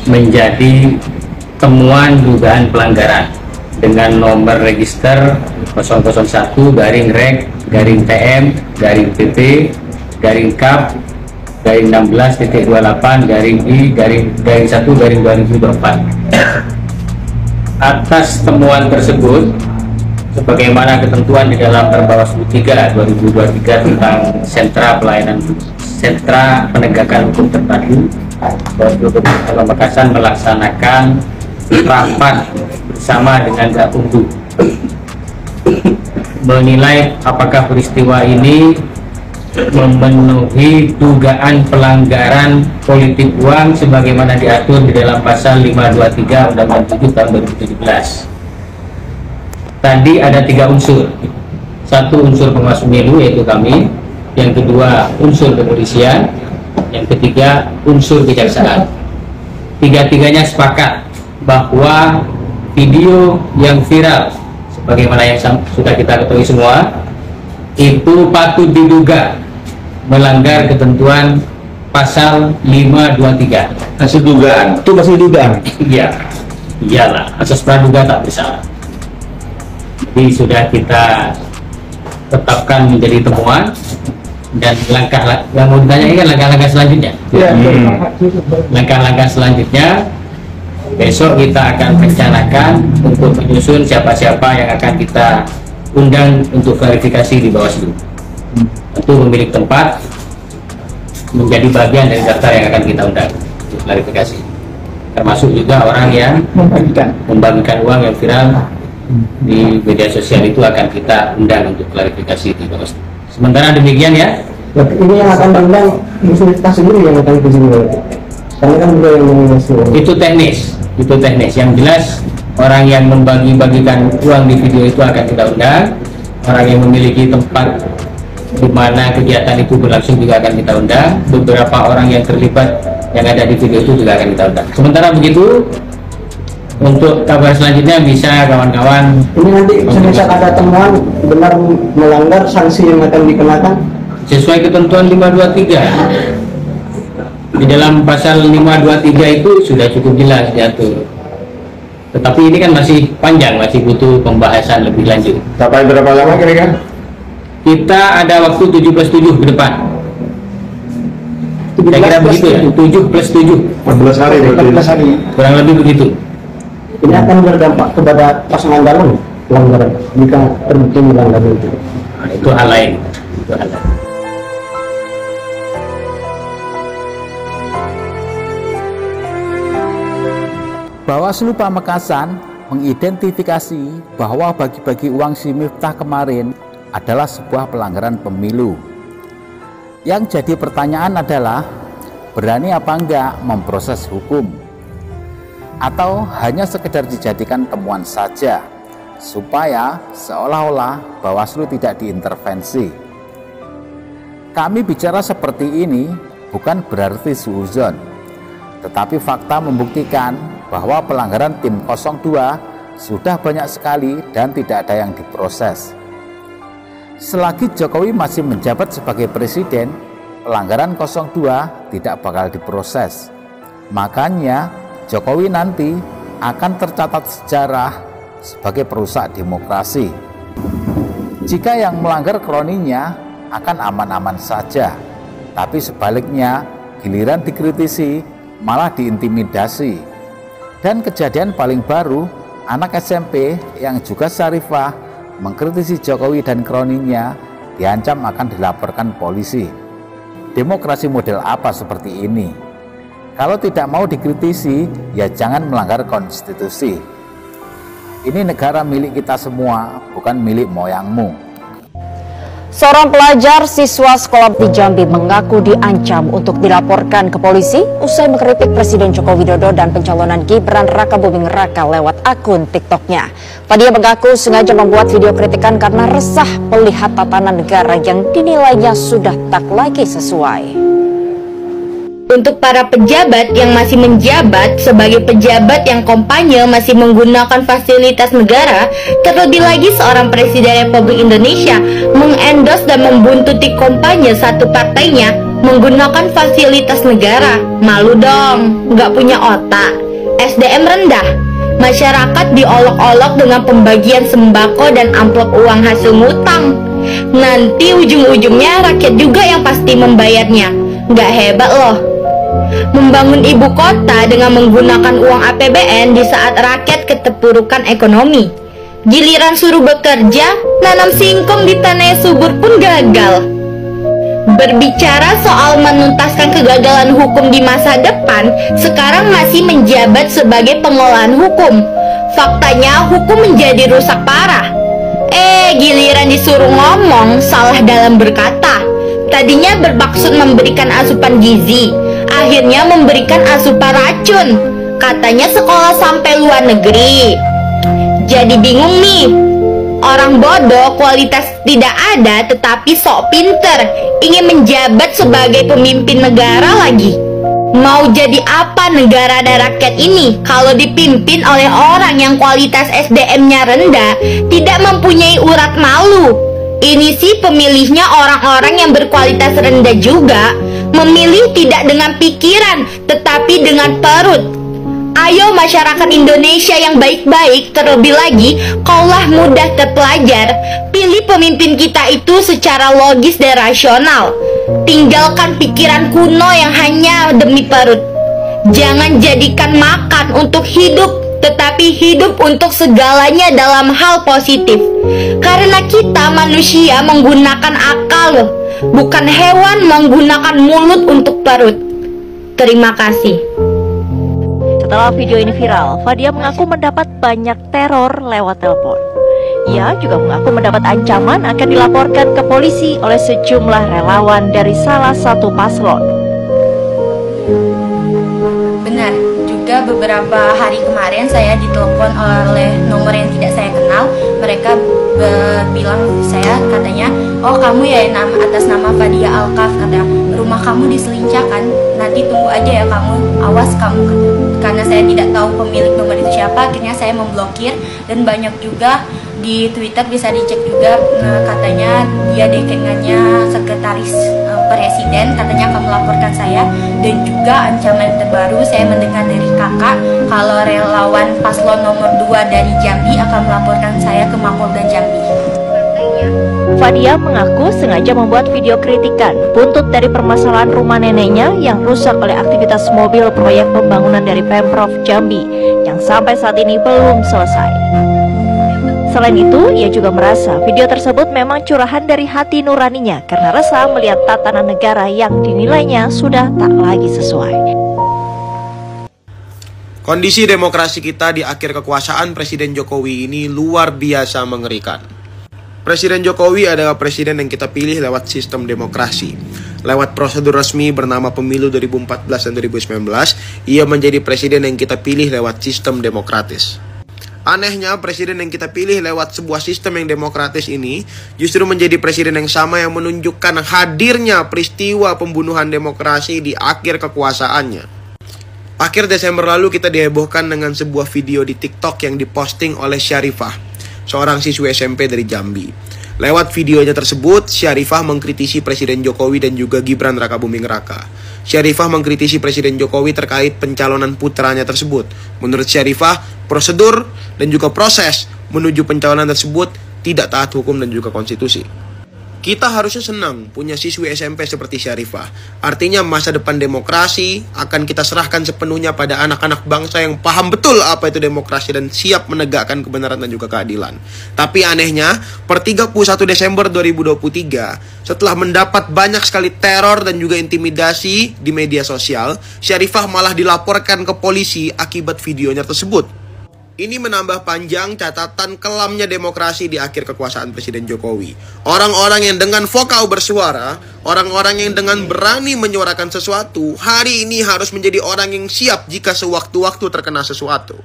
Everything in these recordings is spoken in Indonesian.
menjadi temuan dugaan pelanggaran dengan nomor register 001-rek-PP-16.28-I-1-2024. Atas temuan tersebut, sebagaimana ketentuan di dalam Perbawaslu 3 2023 tentang sentra penegakan hukum terpadu, Bawaslu Kabupaten Pamekasan melaksanakan rapat bersama dengan Gakumdu menilai apakah peristiwa ini memenuhi dugaan pelanggaran politik uang sebagaimana diatur di dalam pasal 523 Undang-Undang 7 tahun 2017. Tadi ada 3 unsur. Satu, unsur pengawas pemilu yaitu kami, yang kedua unsur kepolisian, yang ketiga unsur kejaksaan. Tiga-tiganya sepakat bahwa video yang viral sebagaimana yang sudah kita ketahui semua itu patut diduga melanggar ketentuan pasal 523. Masih dugaan. Itu masih dugaan. Iya, iyalah, asas praduga tak bersalah. Jadi sudah kita tetapkan menjadi temuan, dan langkah yang mau ditanya ini kan langkah-langkah selanjutnya. Langkah-langkah selanjutnya besok kita akan rencanakan untuk menyusun siapa-siapa yang akan kita undang untuk verifikasi di Bawaslu. Tentu pemilik tempat menjadi bagian dari daftar yang akan kita undang untuk klarifikasi, termasuk juga orang yang membagikan uang yang viral di media sosial itu akan kita undang untuk klarifikasi di Bawaslu. Sementara demikian ya. Ini yang akan diundang kita sendiri yang akan diundang. Karena kan juga yang nominasi. Itu teknis. Yang jelas orang yang membagi-bagikan uang di video itu akan kita undang. Orang yang memiliki tempat di mana kegiatan itu berlangsung juga akan kita undang. Beberapa orang yang terlibat yang ada di video itu juga akan kita undang. Sementara begitu, untuk kabar selanjutnya bisa kawan-kawan ini nanti semisal ada temuan benar melanggar, sanksi yang akan dikenakan sesuai ketentuan 523. Di dalam pasal 523 itu sudah cukup jelas diatur. Tetapi ini kan masih panjang, masih butuh pembahasan lebih lanjut. Sampai berapa lama kira-kira? Kita ada waktu 7+7 ke depan. Kira-kira begitu ya, 7+7. 14 hari. 14 hari. Kurang lebih begitu. Ini akan berdampak kepada pasangan calon pelanggaran jika terbukti melanggar itu. Nah, itu hal lain. Itu hal lain. Bawaslu Pamekasan mengidentifikasi bahwa bagi-bagi uang si Miftah kemarin adalah sebuah pelanggaran pemilu. Yang jadi pertanyaan adalah, berani apa enggak memproses hukum? Atau hanya sekedar dijadikan temuan saja supaya seolah-olah Bawaslu tidak diintervensi? Kami bicara seperti ini bukan berarti suudzon, tetapi fakta membuktikan bahwa pelanggaran tim 02 sudah banyak sekali dan tidak ada yang diproses. Selagi Jokowi masih menjabat sebagai presiden, pelanggaran 02 tidak bakal diproses. Makanya Jokowi nanti akan tercatat sejarah sebagai perusak demokrasi. Jika yang melanggar kroninya akan aman-aman saja, tapi sebaliknya giliran dikritisi malah diintimidasi. Dan kejadian paling baru, anak SMP yang juga Syarifah mengkritisi Jokowi dan kroninya diancam akan dilaporkan polisi. Demokrasi model apa seperti ini? Kalau tidak mau dikritisi, ya jangan melanggar konstitusi. Ini negara milik kita semua, bukan milik moyangmu. Seorang pelajar siswa sekolah di Jambi mengaku diancam untuk dilaporkan ke polisi usai mengkritik Presiden Joko Widodo dan pencalonan Gibran Rakabuming Raka lewat akun TikToknya. Dia mengaku sengaja membuat video kritikan karena resah melihat tatanan negara yang dinilainya sudah tak lagi sesuai. Untuk para pejabat yang masih menjabat sebagai pejabat yang kampanye masih menggunakan fasilitas negara, terlebih lagi seorang Presiden Republik Indonesia mengendorse dan membuntuti kampanye satu partainya, Menggunakan fasilitas negara, malu dong, nggak punya otak. SDM rendah, masyarakat diolok-olok dengan pembagian sembako dan amplop uang hasil ngutang. Nanti ujung-ujungnya rakyat juga yang pasti membayarnya. Nggak hebat loh. Membangun ibu kota dengan menggunakan uang APBN di saat rakyat keterpurukan ekonomi. Giliran suruh bekerja, nanam singkong di tanah yang subur pun gagal. Berbicara soal menuntaskan kegagalan hukum di masa depan, sekarang masih menjabat sebagai pengolahan hukum. Faktanya hukum menjadi rusak parah. Giliran disuruh ngomong, salah dalam berkata. Tadinya bermaksud memberikan asupan gizi, akhirnya memberikan asupan racun. Katanya sekolah sampai luar negeri. Jadi bingung nih. Orang bodoh kualitas tidak ada tetapi sok pinter, ingin menjabat sebagai pemimpin negara lagi. Mau jadi apa negara dan rakyat ini kalau dipimpin oleh orang yang kualitas SDM-nya rendah, tidak mempunyai urat malu? Ini sih pemilihnya orang-orang yang berkualitas rendah juga, memilih tidak dengan pikiran tetapi dengan perut. Ayo masyarakat Indonesia yang baik-baik, terlebih lagi kaulah mudah terpelajar, pilih pemimpin kita itu secara logis dan rasional. Tinggalkan pikiran kuno yang hanya demi perut. Jangan jadikan makan untuk hidup, tetapi hidup untuk segalanya dalam hal positif. Karena kita manusia menggunakan akal, bukan hewan menggunakan mulut untuk perut. Terima kasih. Setelah video ini viral, Fadia mengaku mendapat banyak teror lewat telepon. Ia juga mengaku mendapat ancaman akan dilaporkan ke polisi oleh sejumlah relawan dari salah satu paslon. Benar, juga beberapa hari kemarin saya ditelepon oleh nomor yang tidak saya kenal. Mereka bilang saya, katanya, oh kamu ya atas nama Fadia Alkaf, kata, rumah kamu diselincahkan, nanti tunggu aja ya kamu, awas kamu, kata. Karena saya tidak tahu pemilik nomor itu siapa, akhirnya saya memblokir. Dan banyak juga di Twitter, bisa dicek juga, katanya dia dekengannya sekretaris presiden, katanya akan melaporkan saya. Dan juga ancaman terbaru saya mendengar dari kakak, kalau relawan paslon nomor 2 dari Jambi akan melaporkan saya ke Mapolda Jambi. Fadia mengaku sengaja membuat video kritikan buntut dari permasalahan rumah neneknya yang rusak oleh aktivitas mobil proyek pembangunan dari Pemprov Jambi yang sampai saat ini belum selesai. Selain itu, ia juga merasa video tersebut memang curahan dari hati nuraninya karena resah melihat tatanan negara yang dinilainya sudah tak lagi sesuai. Kondisi demokrasi kita di akhir kekuasaan Presiden Jokowi ini luar biasa mengerikan. Presiden Jokowi adalah presiden yang kita pilih lewat sistem demokrasi. Lewat prosedur resmi bernama Pemilu 2014 dan 2019, ia menjadi presiden yang kita pilih lewat sistem demokratis. Anehnya, presiden yang kita pilih lewat sebuah sistem yang demokratis ini justru menjadi presiden yang sama yang menunjukkan hadirnya peristiwa pembunuhan demokrasi di akhir kekuasaannya. Akhir Desember lalu kita dihebohkan dengan sebuah video di TikTok yang diposting oleh Syarifah, seorang siswi SMP dari Jambi. Lewat videonya tersebut, Syarifah mengkritisi Presiden Jokowi dan juga Gibran Rakabuming Raka. Syarifah mengkritisi Presiden Jokowi terkait pencalonan putranya tersebut. Menurut Syarifah, prosedur dan juga proses menuju pencalonan tersebut tidak taat hukum dan juga konstitusi. Kita harusnya senang punya siswi SMP seperti Syarifah. Artinya masa depan demokrasi akan kita serahkan sepenuhnya pada anak-anak bangsa yang paham betul apa itu demokrasi dan siap menegakkan kebenaran dan juga keadilan. Tapi anehnya, per 31 Desember 2023, setelah mendapat banyak sekali teror dan juga intimidasi di media sosial, Syarifah malah dilaporkan ke polisi akibat videonya tersebut. Ini menambah panjang catatan kelamnya demokrasi di akhir kekuasaan Presiden Jokowi. Orang-orang yang dengan vokal bersuara, orang-orang yang dengan berani menyuarakan sesuatu, hari ini harus menjadi orang yang siap jika sewaktu-waktu terkena sesuatu.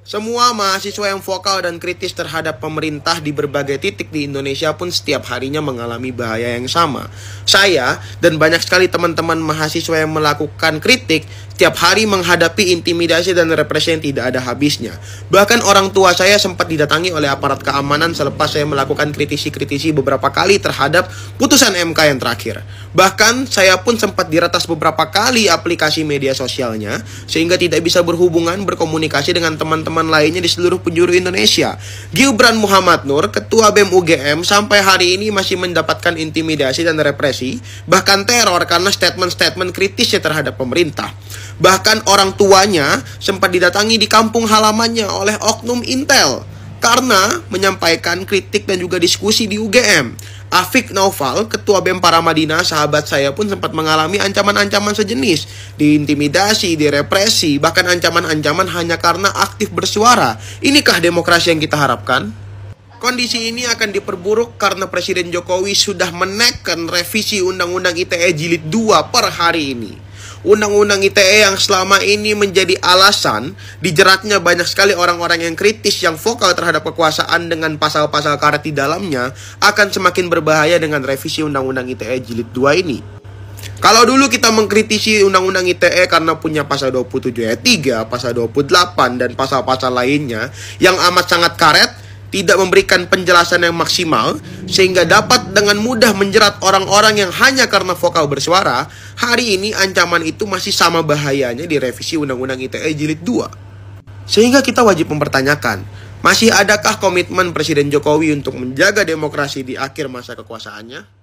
Semua mahasiswa yang vokal dan kritis terhadap pemerintah di berbagai titik di Indonesia pun setiap harinya mengalami bahaya yang sama. Saya dan banyak sekali teman-teman mahasiswa yang melakukan kritik setiap hari menghadapi intimidasi dan represi yang tidak ada habisnya. Bahkan orang tua saya sempat didatangi oleh aparat keamanan selepas saya melakukan kritisi beberapa kali terhadap putusan MK yang terakhir. Bahkan saya pun sempat diretas beberapa kali aplikasi media sosialnya, sehingga tidak bisa berhubungan berkomunikasi dengan teman-teman lainnya di seluruh penjuru Indonesia. Gibran Muhammad Nur, Ketua BEM UGM, sampai hari ini masih mendapatkan intimidasi dan represi, bahkan teror karena statement-statement kritisnya terhadap pemerintah. Bahkan orang tuanya sempat didatangi di kampung halamannya oleh oknum Intel karena menyampaikan kritik dan juga diskusi di UGM. Afik Naufal, Ketua BEM Paramadina, sahabat saya pun sempat mengalami ancaman-ancaman sejenis, diintimidasi, direpresi, bahkan ancaman-ancaman hanya karena aktif bersuara. Inikah demokrasi yang kita harapkan? Kondisi ini akan diperburuk karena Presiden Jokowi sudah menekan revisi Undang-Undang ITE Jilid 2 per hari ini. Undang-Undang ITE yang selama ini menjadi alasan dijeratnya banyak sekali orang-orang yang kritis yang vokal terhadap kekuasaan dengan pasal-pasal karet di dalamnya akan semakin berbahaya dengan revisi Undang-Undang ITE Jilid 2 ini. Kalau dulu kita mengkritisi Undang-Undang ITE karena punya pasal 27 ayat 3, pasal 28 dan pasal-pasal lainnya yang amat sangat karet, tidak memberikan penjelasan yang maksimal, sehingga dapat dengan mudah menjerat orang-orang yang hanya karena vokal bersuara. Hari ini ancaman itu masih sama bahayanya di revisi Undang-Undang ITE Jilid 2. Sehingga kita wajib mempertanyakan, masih adakah komitmen Presiden Jokowi untuk menjaga demokrasi di akhir masa kekuasaannya?